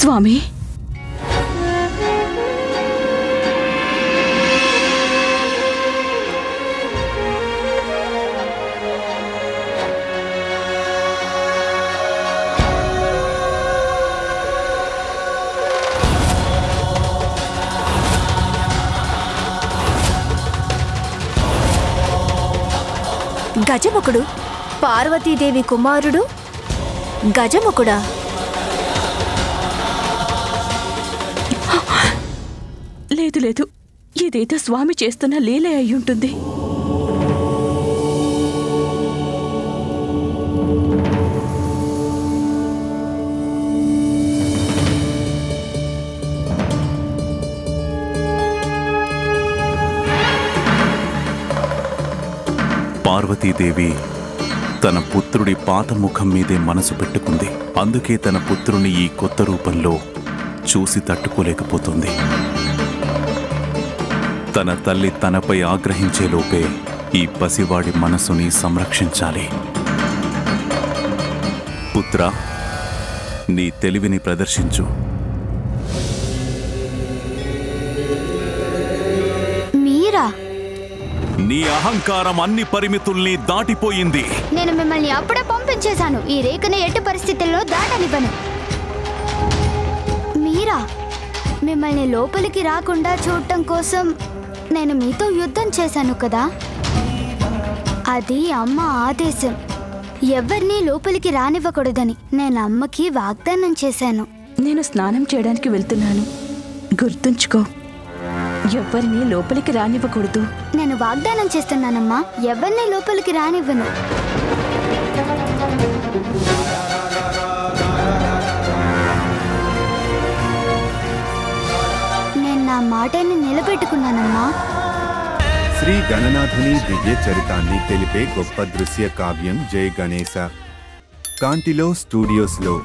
స్వామి, గజముఖుడు పార్వతీదేవి కుమారుడు గజముఖుడా? లేదు లేదు, ఇదేదో స్వామి చేస్తున్న లీల అయ్యుంటుంది. పార్వతీదేవి తన పుత్రుడి పాత ముఖం మీదే మనసు పెట్టుకుంది. అందుకే తన పుత్రుని ఈ కొత్త రూపంలో చూసి తట్టుకోలేకపోతుంది. తన తల్లి తనపై ఆగ్రహించేలోపే ఈ పసివాడి మనసుని సంరక్షించాలి. పుత్రా, నీ తెలివిని ప్రదర్శించు. మీరా? నీ అహంకారం అన్ని పరిమితుల్ని దాటిపోయింది. నేను మిమ్మల్ని అప్పుడే పంపించేశాను. ఈ రేఖని ఎట్టి పరిస్థితుల్లో దాటనివ్వను. మీరా? మిమ్మల్ని లోపలికి రాకుండా చూడటం కోసం నేను మీతో యుద్ధం చేశాను కదా. అది అమ్మ ఆదేశం. ఎవరినీ లోపలికి రానివ్వకూడదని నేను అమ్మకి వాగ్దానం చేశాను. నేను స్నానం చేయడానికి వెళ్తున్నాను, గుర్తుంచుకో. ఎవరిని లోపలికి రానివ్వకూడదు. నేను వాగ్దానం చేస్తున్నానమ్మా, ఎవరిని లోపలికి రానివ్వను. నేను నా మాటని నిలబెట్టుకున్నానమ్మా. శ్రీ గణనాథుని దివ్య చరితాన్ని తెలిపే గొప్ప దృశ్య కావ్యం జై గణేశ. కాంతిలో స్టూడియోస్లో